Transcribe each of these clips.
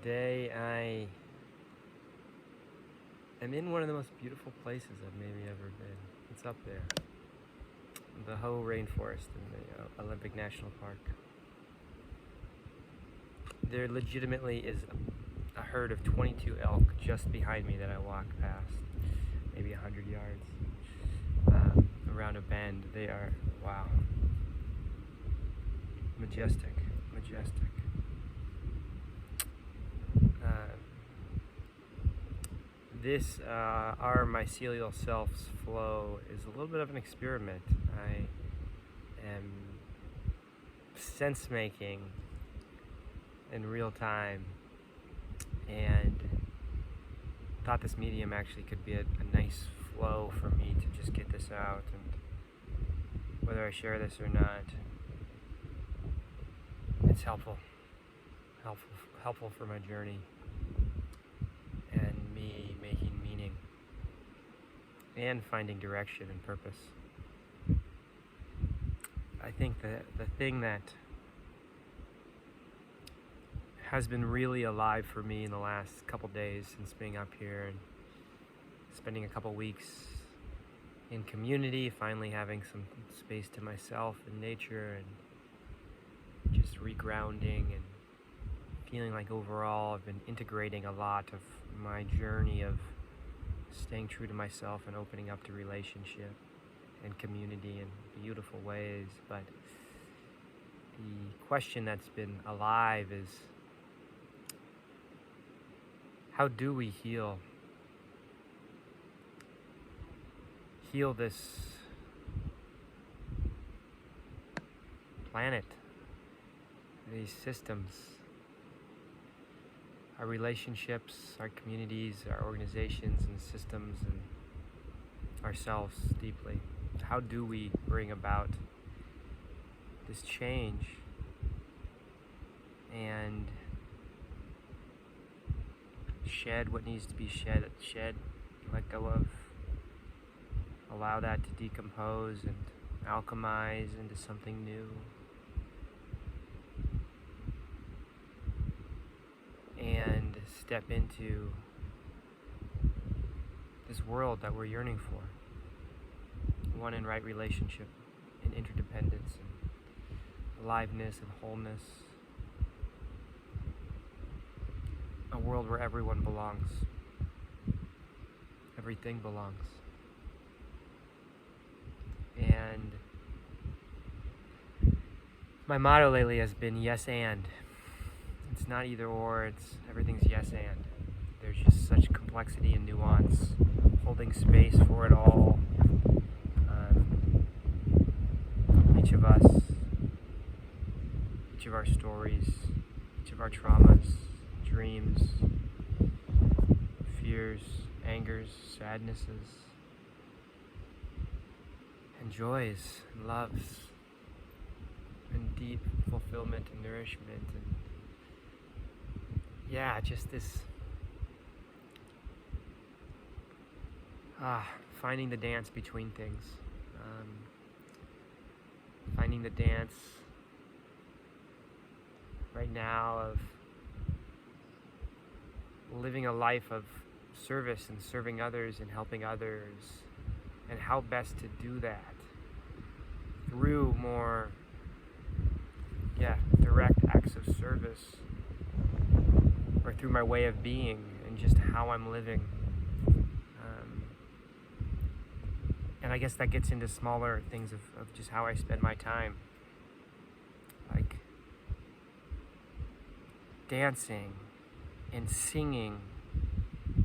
Today I am in one of the most beautiful places I've maybe ever been. It's up there, the Hoh Rainforest in the Olympic National Park. There legitimately is a herd of 22 elk just behind me that I walk past, maybe 100 yards, around a bend. They are, wow, majestic. This Our mycelial self's flow is a little bit of an experiment. I am sense making in real time and thought this medium actually could be a nice flow for me to just get this out, and whether I share this or not, it's helpful for my journey and me making meaning and finding direction and purpose. I think that the thing that has been really alive for me in the last couple days since being up here and spending a couple weeks in community, finally having some space to myself and nature and just regrounding and feeling like overall I've been integrating a lot of my journey of staying true to myself and opening up to relationship and community in beautiful ways. But the question that's been alive is, how do we heal this planet, these systems, our relationships, our communities, our organizations and systems, and ourselves deeply? How do we bring about this change and shed what needs to be shed, let go of, allow that to decompose and alchemize into something new, and step into this world that we're yearning for, one in right relationship and interdependence and aliveness and wholeness, a world where everyone belongs, everything belongs. And my motto lately has been yes and. It's not either or, it's everything's yes and. There's just such complexity and nuance, holding space for it all. Each of us, each of our stories, each of our traumas, dreams, fears, angers, sadnesses, and joys, and loves, and deep fulfillment and nourishment, and just this finding the dance between things, finding the dance right now of living a life of service and serving others and helping others, and how best to do that through more direct acts of service, or through my way of being and just how I'm living. And I guess that gets into smaller things of just how I spend my time, like dancing and singing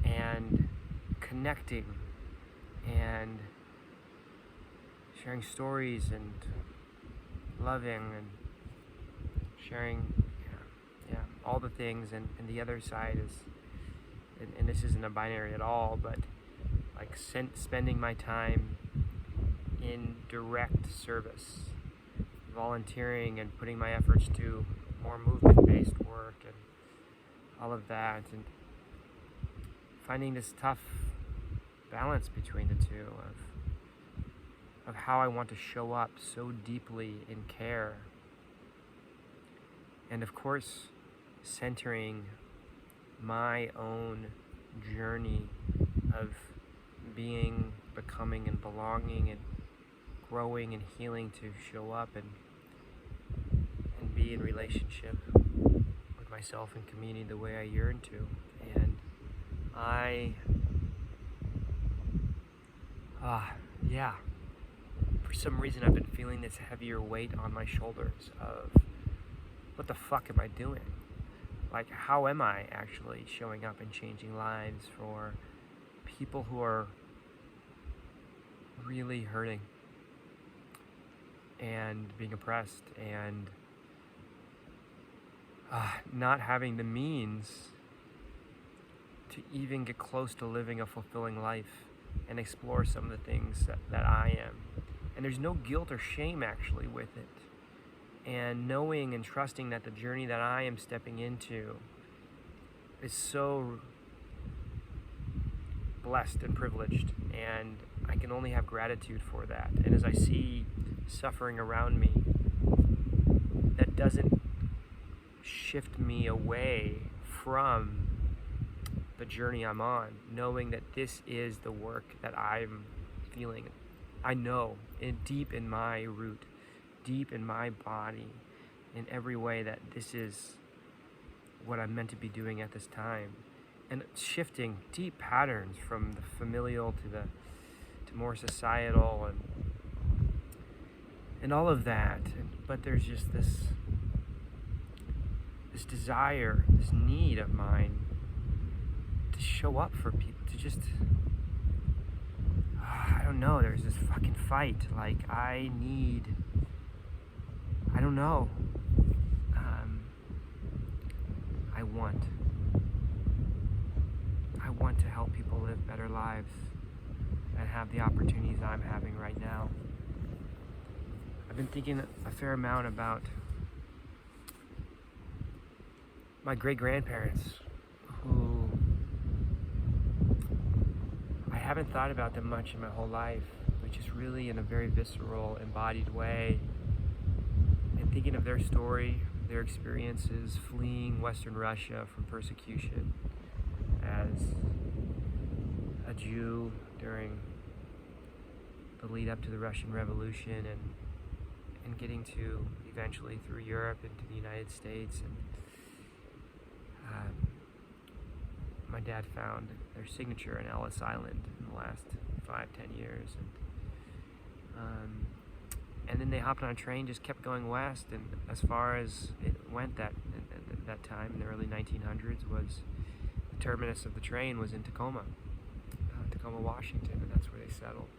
and connecting and sharing stories and loving and sharing all the things, and the other side is, and this isn't a binary at all, but like spending my time in direct service, volunteering and putting my efforts to more movement-based work and all of that, and finding this tough balance between the two of how I want to show up so deeply in care, and of course centering my own journey of being, becoming, and belonging, and growing and healing to show up and be in relationship with myself and community the way I yearn to. And yeah, for some reason I've been feeling this heavier weight on my shoulders of, what the fuck am I doing? Like, how am I actually showing up and changing lives for people who are really hurting and being oppressed and not having the means to even get close to living a fulfilling life and explore some of the things that I am. And there's no guilt or shame actually with it. And knowing and trusting that the journey that I am stepping into is so blessed and privileged, and I can only have gratitude for that. And as I see suffering around me, that doesn't shift me away from the journey I'm on, knowing that this is the work that I'm feeling. I know deep in my root, deep in my body, in every way, that this is what I'm meant to be doing at this time. And shifting deep patterns from the familial to more societal and all of that. But there's just this desire, this need of mine to show up for people, to just, I don't know, there's this fucking fight. Like, I don't know. I want to help people live better lives and have the opportunities I'm having right now. I've been thinking a fair amount about my great-grandparents, who I haven't thought about them much in my whole life, which is really in a very visceral, embodied way. And thinking of their story, their experiences fleeing Western Russia from persecution as a Jew during the lead up to the Russian Revolution, and getting to eventually through Europe into the United States. And my dad found their signature in Ellis Island in the last 5-10 years. And then they hopped on a train, just kept going west, and as far as it went that time in the early 1900s, was the terminus of the train was in Tacoma, Washington, and that's where they settled.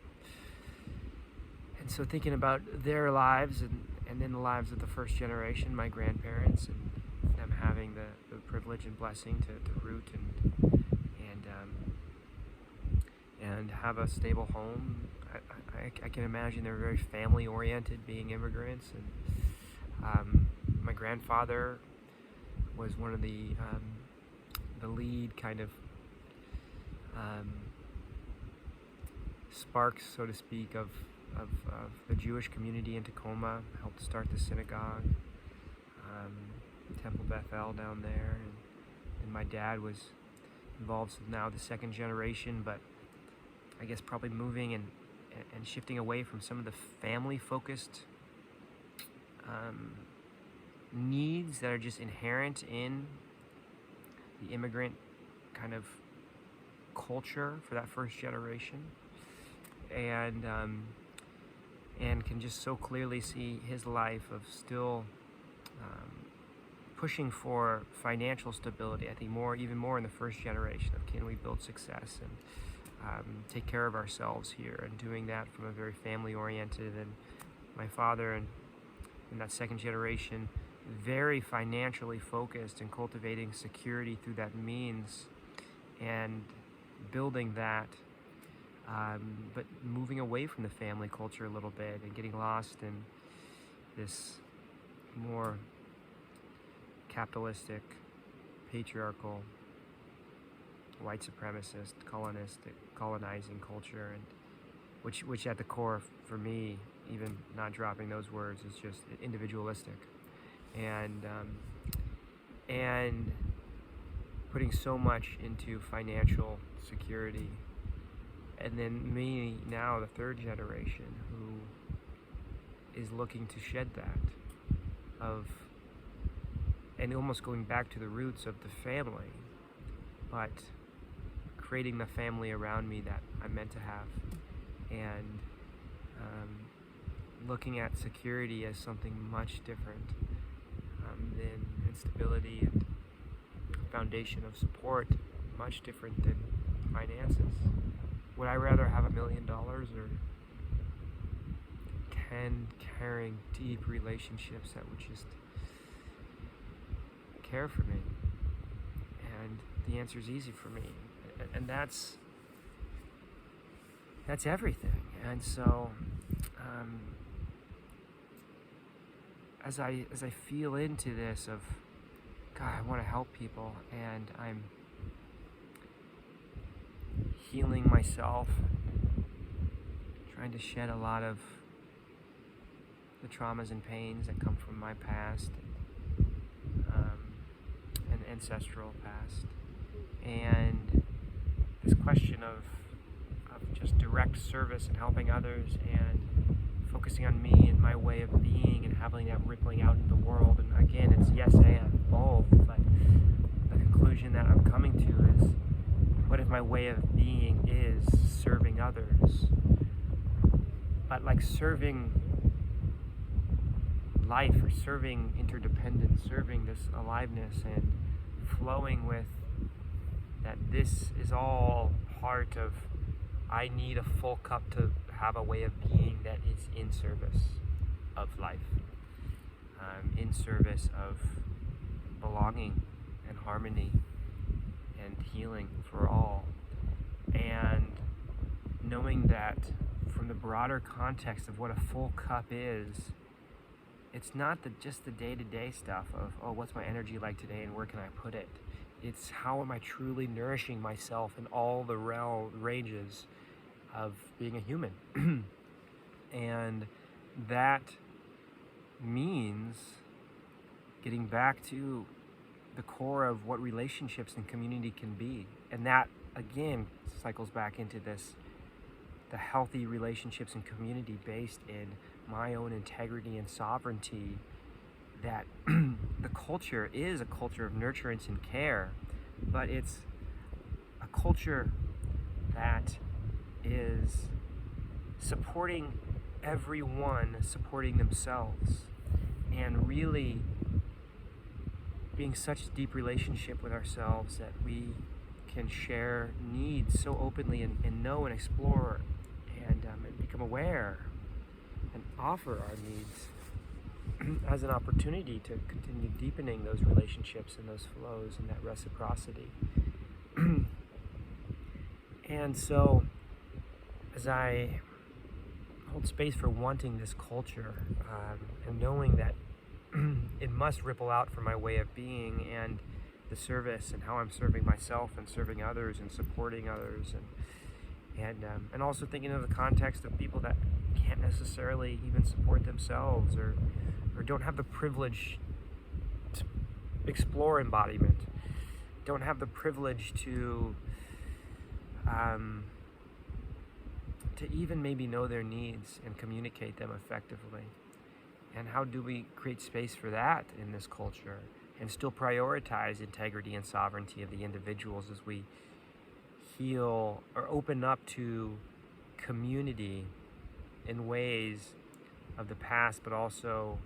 And so thinking about their lives and then the lives of the first generation, my grandparents, and them having the privilege and blessing to root and have a stable home. I can imagine they're very family-oriented, being immigrants. And my grandfather was one of the lead kind of sparks, so to speak, of the Jewish community in Tacoma. Helped start the synagogue, Temple Bethel down there, and my dad was involved with now the second generation, but I guess probably moving and shifting away from some of the family-focused needs that are just inherent in the immigrant kind of culture for that first generation, and can just so clearly see his life of still pushing for financial stability. I think even more in the first generation of, can we build success and take care of ourselves here, and doing that from a very family-oriented. And my father and that second generation, very financially focused and cultivating security through that means and building that, but moving away from the family culture a little bit and getting lost in this more capitalistic, patriarchal, white supremacist, colonizing culture, and which at the core for me, even not dropping those words, is just individualistic. And putting so much into financial security. And then me now, the third generation, who is looking to shed that and almost going back to the roots of the family, but creating the family around me that I'm meant to have, and looking at security as something much different than instability, and foundation of support much different than finances. Would I rather have $1 million or 10 caring, deep relationships that would just care for me? And the answer is easy for me, and that's everything. And so as I feel into this of, God, I want to help people, and I'm healing myself, trying to shed a lot of the traumas and pains that come from my past and ancestral past, and this question of just direct service and helping others, and focusing on me and my way of being, and having that rippling out in the world. And again, it's yes and both, but the conclusion that I'm coming to is, what if my way of being is serving others, but like serving life, or serving interdependence, serving this aliveness, and flowing with that this is all part of, I need a full cup to have a way of being that is in service of life, in service of belonging and harmony and healing for all. And knowing that from the broader context of what a full cup is, it's not just the day-to-day stuff of, oh, what's my energy like today and where can I put it? It's how am I truly nourishing myself in all the ranges of being a human. And that means getting back to the core of what relationships and community can be. And that, again, cycles back into this, the healthy relationships and community based in my own integrity and sovereignty, that the culture is a culture of nurturance and care, but it's a culture that is supporting everyone, supporting themselves, and really being such a deep relationship with ourselves that we can share needs so openly, and know and explore and become aware and offer our needs as an opportunity to continue deepening those relationships and those flows and that reciprocity. And so as I hold space for wanting this culture, and knowing that it must ripple out from my way of being and the service, and how I'm serving myself and serving others and supporting others, and also thinking of the context of people that can't necessarily even support themselves, or don't have the privilege to explore embodiment, don't have the privilege to even maybe know their needs and communicate them effectively. And how do we create space for that in this culture and still prioritize integrity and sovereignty of the individuals as we heal or open up to community in ways of the past, but also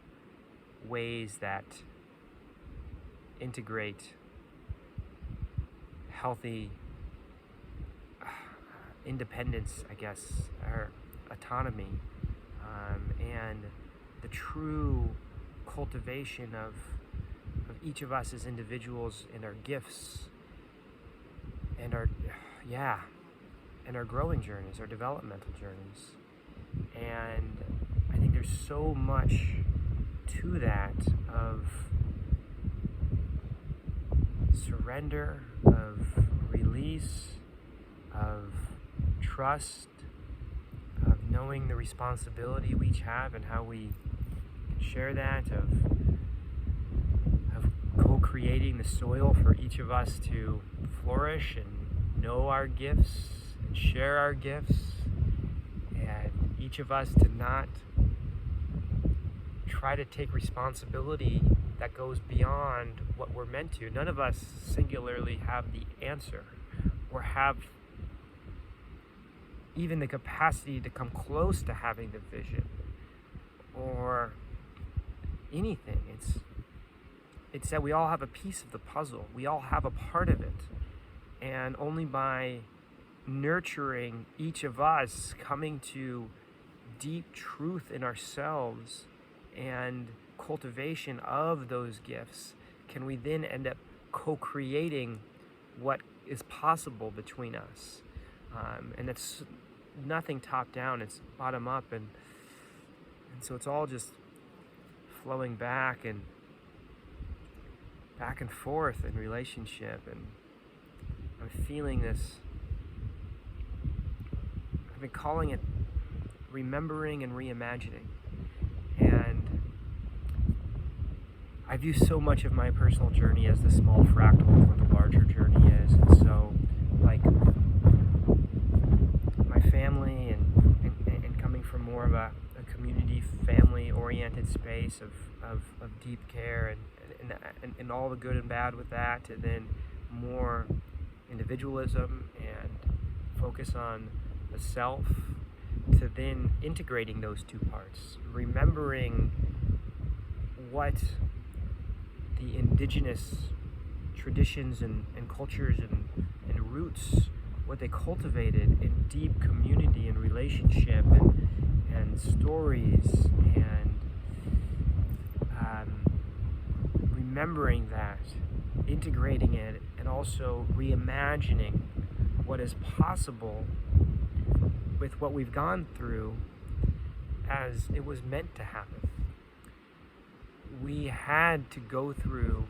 ways that integrate healthy independence, I guess, or autonomy, and the true cultivation of each of us as individuals, and our gifts, and our growing journeys, our developmental journeys. And I think there's so much to that, of surrender, of release, of trust, of knowing the responsibility we each have and how we can share that, of co-creating the soil for each of us to flourish and know our gifts and share our gifts, and each of us to not try to take responsibility that goes beyond what we're meant to. None of us singularly have the answer or have even the capacity to come close to having the vision or anything. It's that we all have a piece of the puzzle. We all have a part of it. And only by nurturing each of us coming to deep truth in ourselves and cultivation of those gifts can we then end up co-creating what is possible between us. And it's nothing top down, it's bottom up, and so it's all just flowing back and forth in relationship. And I'm feeling this, I've been calling it remembering and reimagining. And I view so much of my personal journey as the small fractal of what the larger journey is. And so, like, my family and coming from more of a community, family-oriented space of deep care and all the good and bad with that, to then more individualism and focus on the self, to then integrating those two parts, remembering what the indigenous traditions and cultures and roots, what they cultivated in deep community and relationship and stories, and remembering that, integrating it, and also reimagining what is possible with what we've gone through as it was meant to happen. We had to go through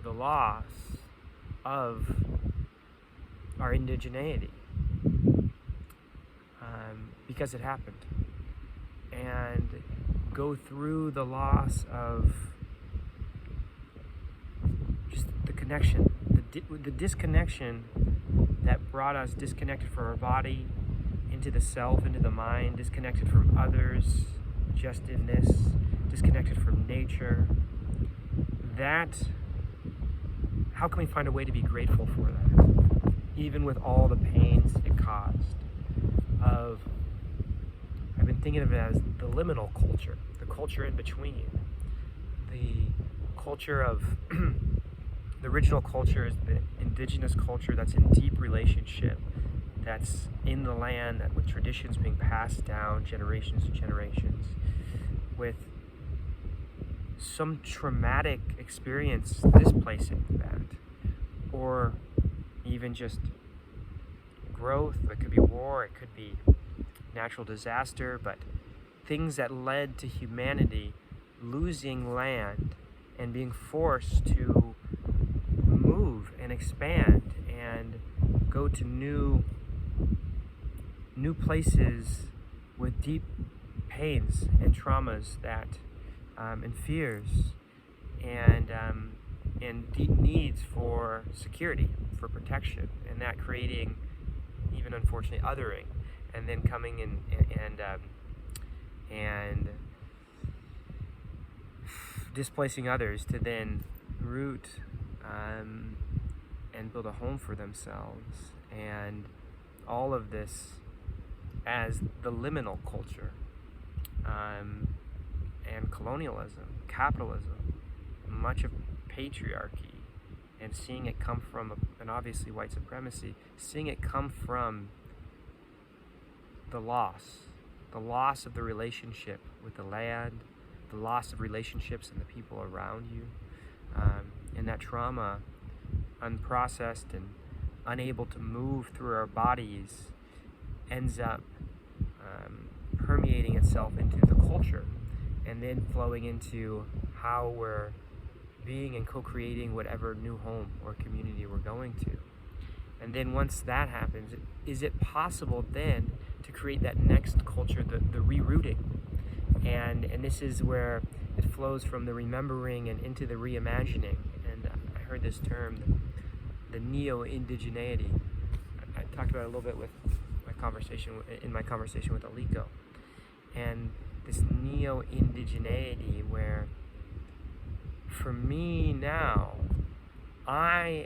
the loss of our indigeneity because it happened, and go through the loss of just the connection, the disconnection that brought us disconnected from our body, into the self, into the mind, disconnected from others, just in this, disconnected from nature. That, how can we find a way to be grateful for that? Even with all the pains it caused. I've been thinking of it as the liminal culture, the culture in between. The culture of, the original culture is the indigenous culture that's in deep relationship, that's in the land, that with traditions being passed down generations to generations, with some traumatic experience displacing that, or even just growth. It could be war, it could be natural disaster, but things that led to humanity losing land and being forced to move and expand and go to new places with deep pains and traumas that and fears and deep needs for security, for protection, and that creating even unfortunately othering, and then coming in and displacing others to then root and build a home for themselves, and all of this as the liminal culture, and colonialism, capitalism, much of patriarchy, and seeing it come from, and obviously white supremacy, seeing it come from the loss of the relationship with the land, the loss of relationships and the people around you, and that trauma, unprocessed and unable to move through our bodies, ends up permeating itself into the culture, and then flowing into how we're being and co-creating whatever new home or community we're going to. And then once that happens, is it possible then to create that next culture, the rerouting? And this is where it flows from the remembering and into the reimagining. And heard this term, the neo-indigeneity. I talked about it a little bit with my conversation with Aliko, and this neo-indigeneity where, for me now, I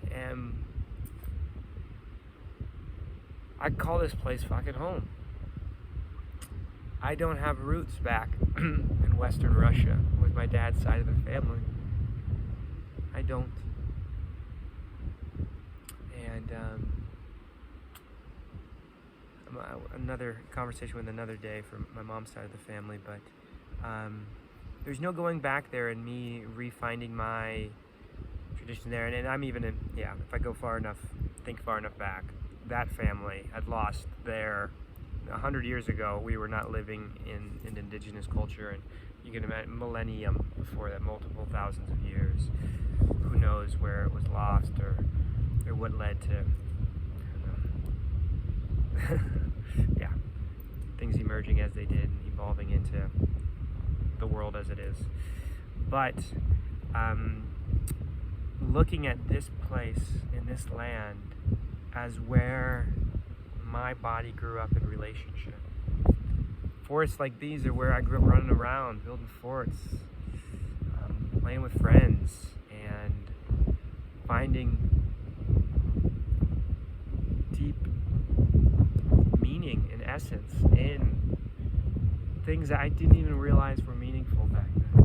call this place fucking home. I don't have roots back in Western Russia with my dad's side of the family. I don't. And another conversation with another day for my mom's side of the family, but there's no going back there and me refinding my tradition there. And I'm even in, if I go think far enough back, that family had lost their 100 years ago. We were not living in indigenous culture, and you can imagine millennium before that, multiple thousands of years. Who knows where it was lost or what led to things emerging as they did and evolving into the world as it is. But looking at this place in this land as where my body grew up in relationship. Forests like these are where I grew up running around, building forts, playing with friends, and finding deep meaning and essence in things that I didn't even realize were meaningful back then.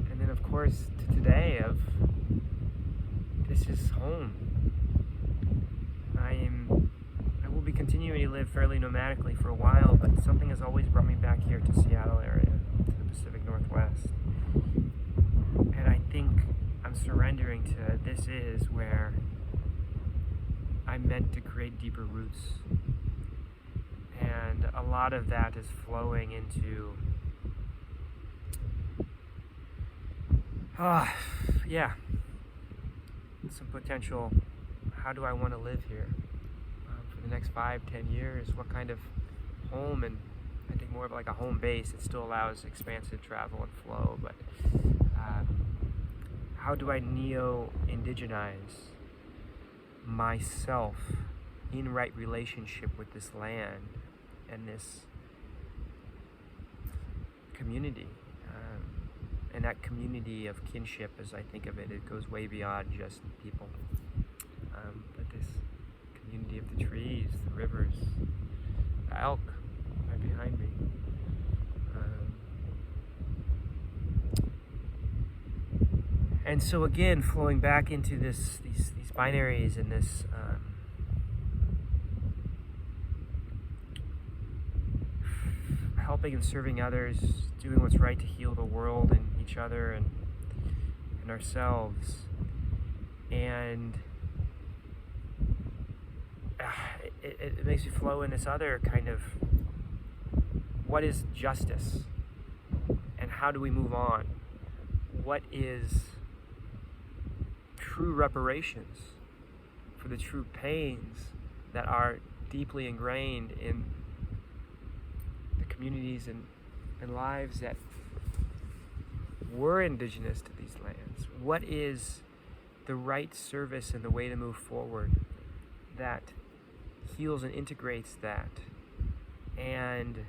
And then of course to today of this is home. I will be continuing to live fairly nomadically for a while, but something has always brought me back here to Seattle area, to the Pacific Northwest. And I think I'm surrendering to this is where I'm meant to create deeper roots. And a lot of that is flowing into some potential, how do I want to live here for the next 5-10 years? What kind of home? And I think more of like a home base. It still allows expansive travel and flow, but how do I neo-indigenize myself in right relationship with this land and this community? And that community of kinship, as I think of it, it goes way beyond just people. But this community of the trees, the rivers, the elk right behind me. And so again, flowing back into these binaries and this helping and serving others, doing what's right to heal the world and each other and ourselves. And it makes me flow in this other kind of, what is justice? And how do we move on? What is true reparations for the true pains that are deeply ingrained in the communities and lives that were indigenous to these lands? What is the right service and the way to move forward that heals and integrates that, and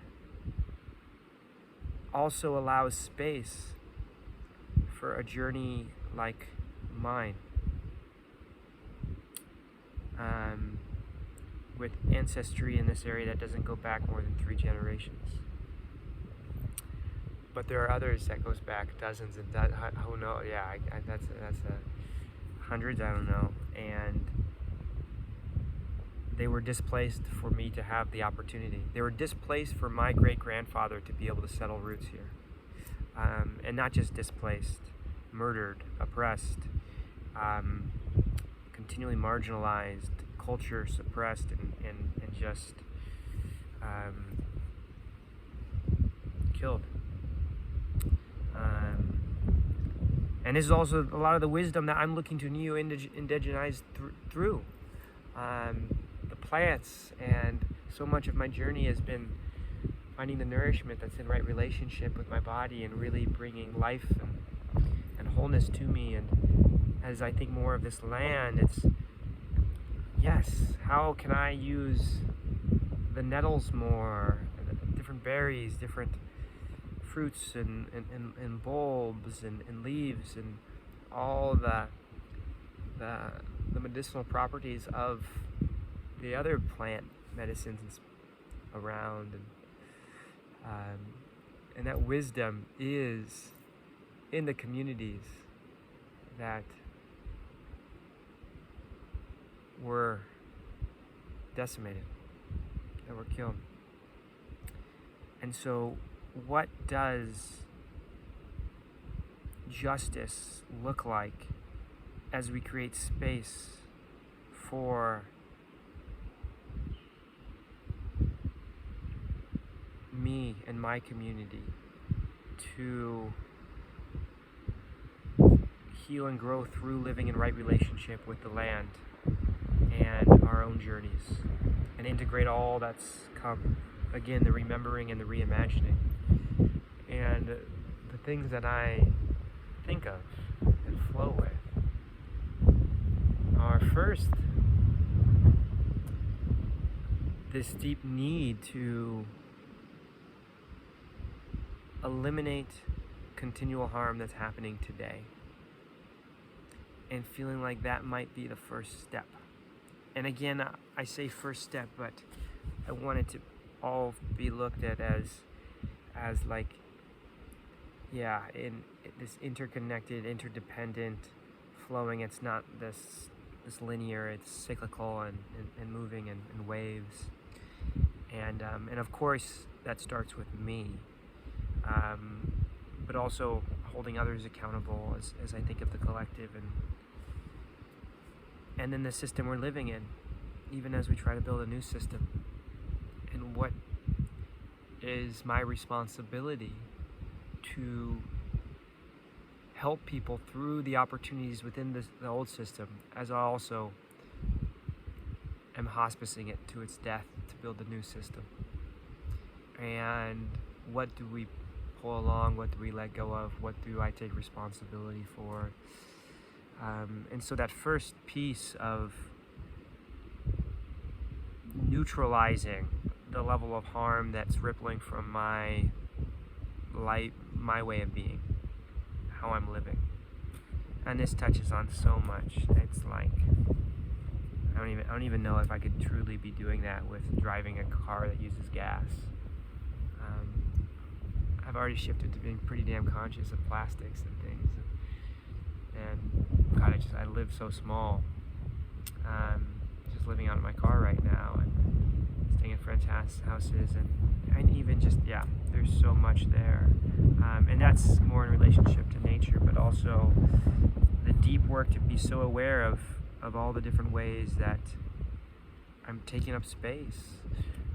also allows space for a journey like mine, with ancestry in this area that doesn't go back more than 3 generations. But there are others that goes back dozens and who knows? Yeah, that's hundreds. I don't know. And they were displaced for me to have the opportunity. They were displaced for my great-grandfather to be able to settle roots here, and not just displaced, murdered, oppressed, continually marginalized, culture suppressed, and just killed. And this is also a lot of the wisdom that I'm looking to neo-indigenize through the plants, and so much of my journey has been finding the nourishment that's in right relationship with my body and really bringing life and wholeness to me. And as I think more of this land, it's, yes, how can I use the nettles more, different berries, different fruits and bulbs and leaves and all the medicinal properties of the other plant medicines around, and that wisdom is in the communities that were decimated, that were killed. And so what does justice look like as we create space for me and my community to heal and grow through living in right relationship with the land and our own journeys, and integrate all that's come, again, the remembering and the reimagining. And the things that I think of and flow with are, first, this deep need to eliminate continual harm that's happening today, and feeling like that might be the first step. And again, I say first step, but I want it to all be looked at as like, yeah, in this interconnected, interdependent, flowing. It's not this linear, it's cyclical and moving in waves. And of course that starts with me, but also holding others accountable as I think of the collective and then the system we're living in, even as we try to build a new system. And what is my responsibility to help people through the opportunities within the old system, as I also am hospicing it to its death to build the new system. And what do we pull along? What do we let go of? What do I take responsibility for? And so that first piece of neutralizing the level of harm that's rippling from my life, my way of being, how I'm living. And this touches on so much. It's like, I don't even know if I could truly be doing that with driving a car that uses gas. I've already shifted to being pretty damn conscious of plastics and things. And God, I live so small. Just living out of my car right now and staying in friends' houses and even just, yeah, there's so much there. And that's more in relationship to nature, but also the deep work to be so aware of all the different ways that I'm taking up space.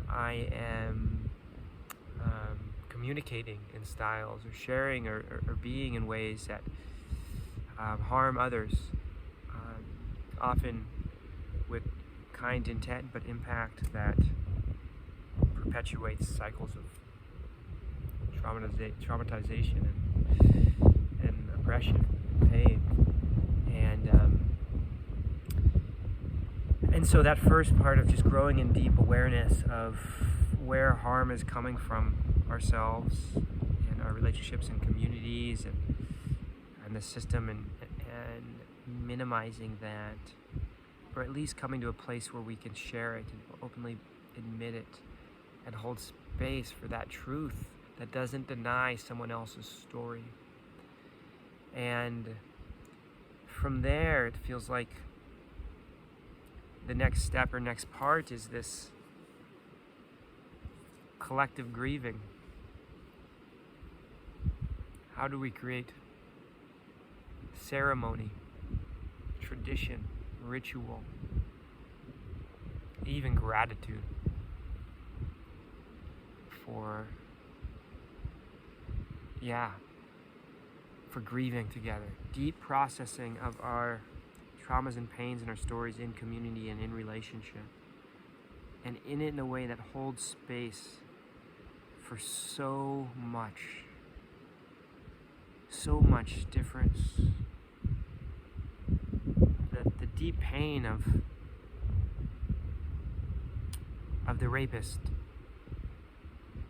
I am communicating in styles or sharing or being in ways that harm others, often with kind intent, but impact that perpetuates cycles of traumatization and oppression and pain. And so that first part of just growing in deep awareness of where harm is coming from ourselves and our relationships and communities and the system, and minimizing that, or at least coming to a place where we can share it and openly admit it and hold space for that truth that doesn't deny someone else's story. And from there, it feels like the next step or next part is this collective grieving. How do we create ceremony, tradition, ritual, even gratitude for grieving together, deep processing of our traumas and pains and our stories in community and in relationship, and in it in a way that holds space for so much difference. The deep pain of the rapist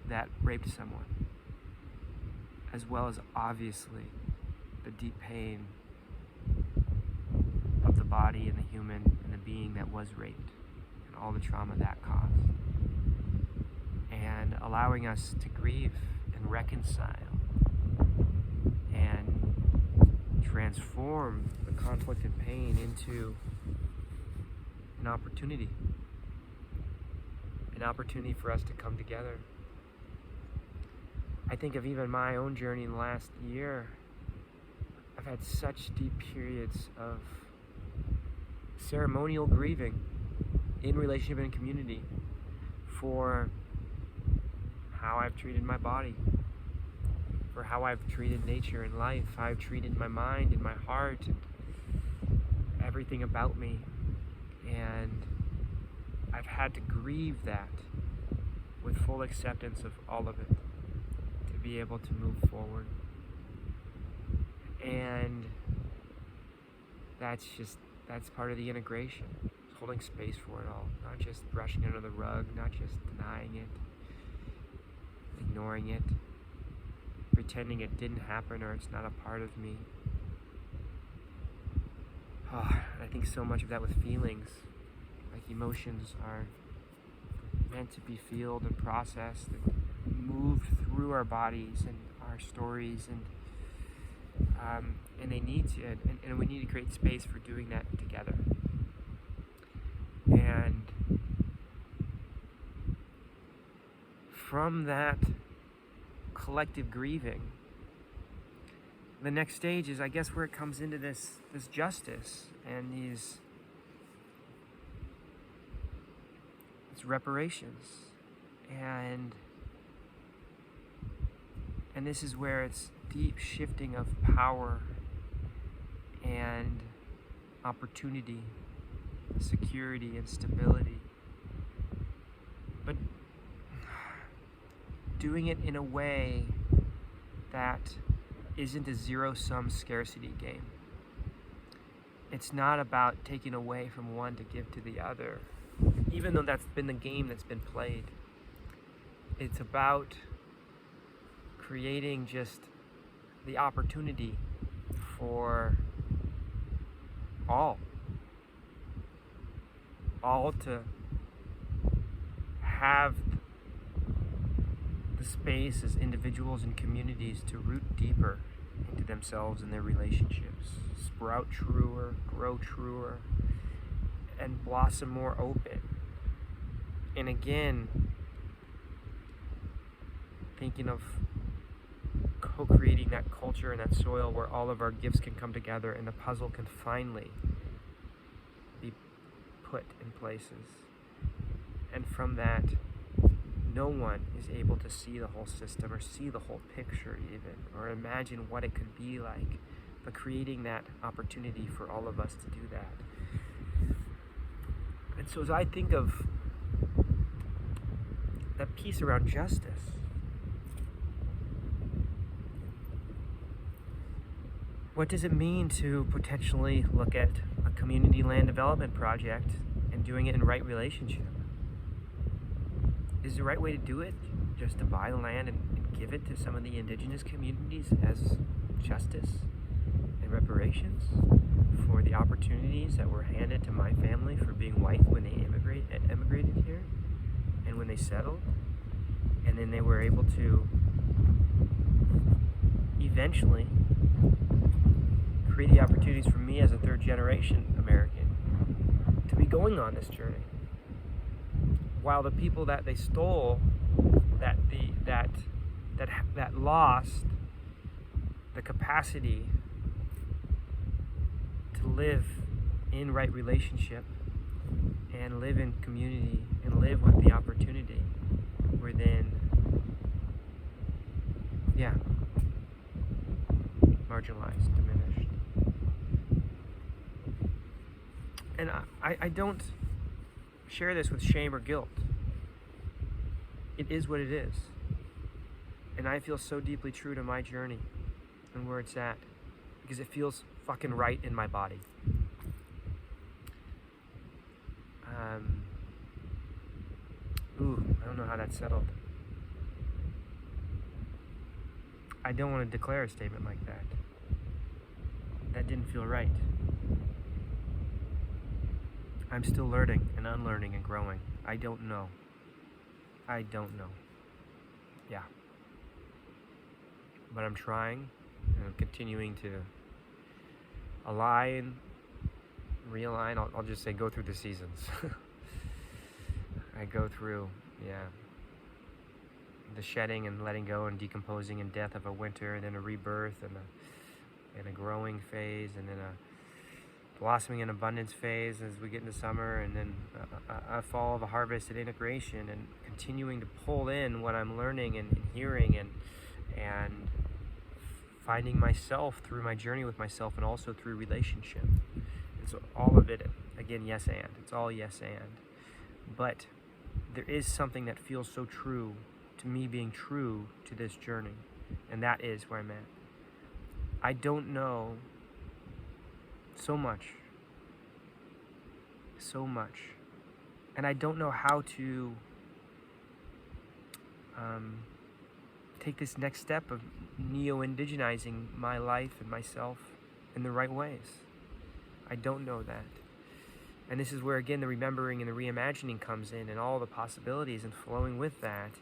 that raped someone, as well as obviously the deep pain of the body and the human and the being that was raped and all the trauma that caused. And allowing us to grieve and reconcile and transform the conflict and pain into an opportunity for us to come together. I think of even my own journey in the last year. I've had such deep periods of ceremonial grieving in relationship and community for how I've treated my body, for how I've treated nature and life, how I've treated my mind and my heart and everything about me. And I've had to grieve that with full acceptance of all of it to be able to move forward. And that's part of the integration, holding space for it all, not just brushing it under the rug, not just denying it, ignoring it, pretending it didn't happen or it's not a part of me. I think so much of that with feelings. Like emotions are meant to be felt and processed and moved through our bodies and our stories, and they need to, and we need to create space for doing that together. And from that collective grieving, the next stage is, I guess, where it comes into this justice and these reparations, and this is where it's deep shifting of power and opportunity, security and stability, but doing it in a way that isn't a zero-sum scarcity game. It's not about taking away from one to give to the other, even though that's been the game that's been played. It's about creating just the opportunity for all to have the space as individuals and communities to root deeper into themselves and their relationships, sprout truer, grow truer, and blossom more open. And again, thinking of co-creating that culture and that soil where all of our gifts can come together and the puzzle can finally be put in places. And from that, no one is able to see the whole system or see the whole picture even, or imagine what it could be like, but creating that opportunity for all of us to do that. And so as I think of that piece around justice, what does it mean to potentially look at a community land development project and doing it in right relationship? Is the right way to do it just to buy the land and give it to some of the indigenous communities as justice and reparations for the opportunities that were handed to my family for being white when they immigrated here and when they settled, and then they were able to eventually create the opportunities for me as a third generation American to be going on this journey, while the people that they stole, that lost the capacity to live in right relationship and live in community and live with the opportunity, were then marginalized, diminished. And I don't share this with shame or guilt. It is what it is. And I feel so deeply true to my journey and where it's at, because it feels fucking right in my body. I don't know how that settled. I don't want to declare a statement like that. That didn't feel right. I'm still learning and unlearning and growing. I don't know. Yeah. But I'm trying, and I'm continuing to align, realign. I'll just say go through the seasons. I go through, the shedding and letting go and decomposing and death of a winter, and then a rebirth and a growing phase, and then a blossoming and abundance phase as we get into summer, and then a fall of a harvest and integration, and continuing to pull in what I'm learning and hearing and finding myself through my journey with myself, and also through relationship. And so all of it, again, yes and. It's all yes and. But there is something that feels so true to me, being true to this journey, and that is where I'm at. I don't know so much, and I don't know how to take this next step of neo-indigenizing my life and myself in the right ways. I don't know that. And this is where, again, the remembering and the reimagining comes in, and all the possibilities and flowing with that,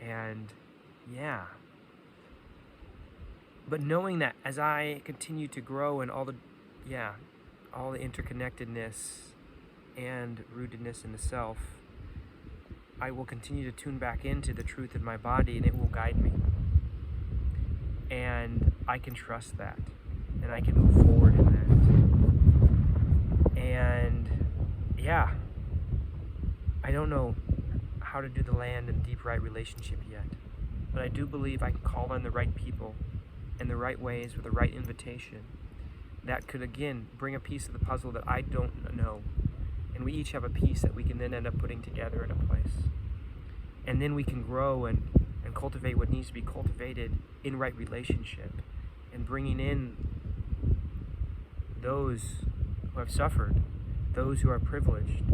and yeah. But knowing that as I continue to grow and all the interconnectedness and rootedness in the self, I will continue to tune back into the truth in my body, and it will guide me. And I can trust that, and I can move forward in that. And yeah, I don't know how to do the land and deep right relationship yet, but I do believe I can call on the right people in the right ways with the right invitation that could, again, bring a piece of the puzzle that I don't know. And we each have a piece that we can then end up putting together in a place. And then we can grow and cultivate what needs to be cultivated in right relationship, and bringing in those who have suffered, those who are privileged,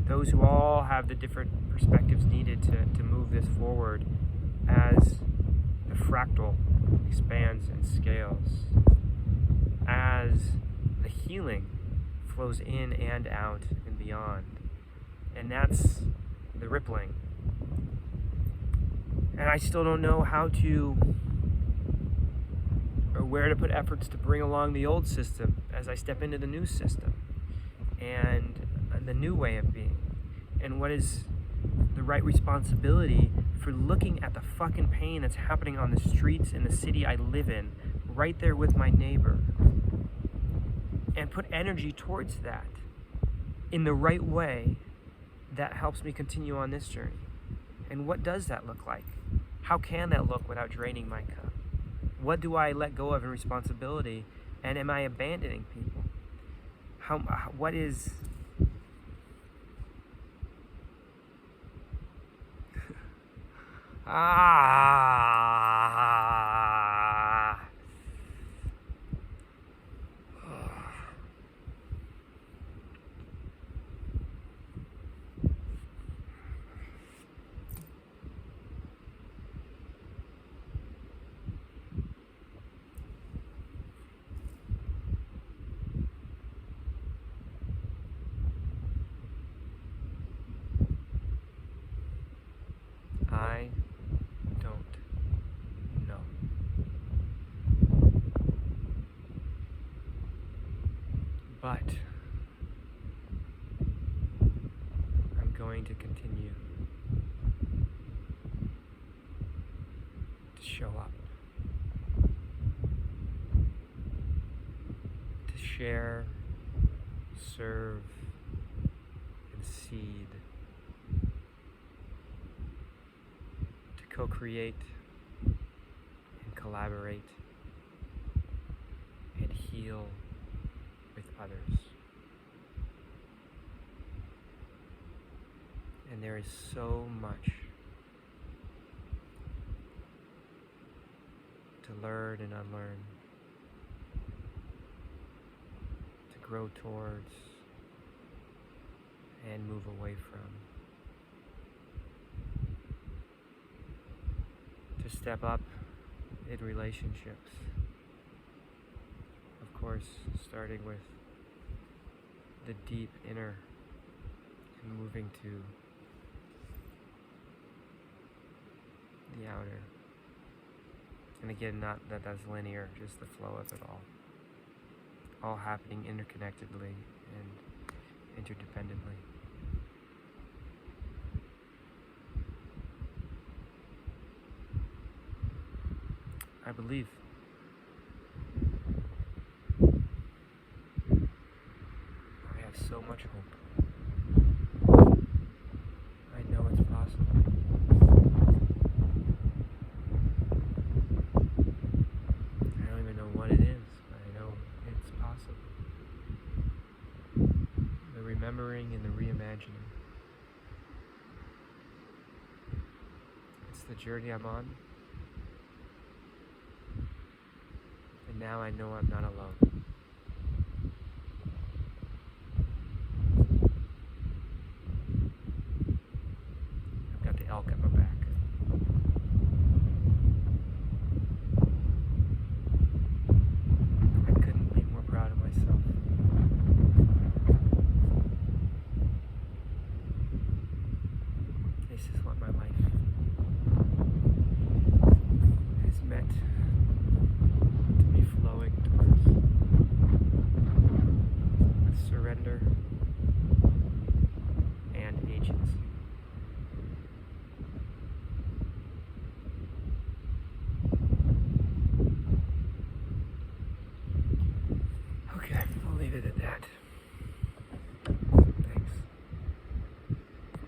those who all have the different perspectives needed to move this forward as the fractal expands and scales, as the healing flows in and out and beyond. And that's the rippling. And I still don't know how to, or where to put efforts to bring along the old system as I step into the new system and the new way of being, and what is the right responsibility for looking at the fucking pain that's happening on the streets in the city I live in, right there with my neighbor, and put energy towards that in the right way that helps me continue on this journey. And what does that look like? How can that look without draining my cup? What do I let go of in responsibility, and am I abandoning people? What is... I don't know. But I'm going to continue to show up, to share, serve, and seed, co-create and collaborate and heal with others. And there is so much to learn and unlearn, to grow towards and move away from, to step up in relationships. Of course, starting with the deep inner and moving to the outer. And again, not that that's linear, just the flow of it all happening interconnectedly and interdependently. I believe. I have so much hope. I know it's possible. I don't even know what it is, but I know it's possible. The remembering and the reimagining. It's the journey I'm on. And now I know I'm not alone. I've got the elk at my back. I couldn't be more proud of myself. This is what my life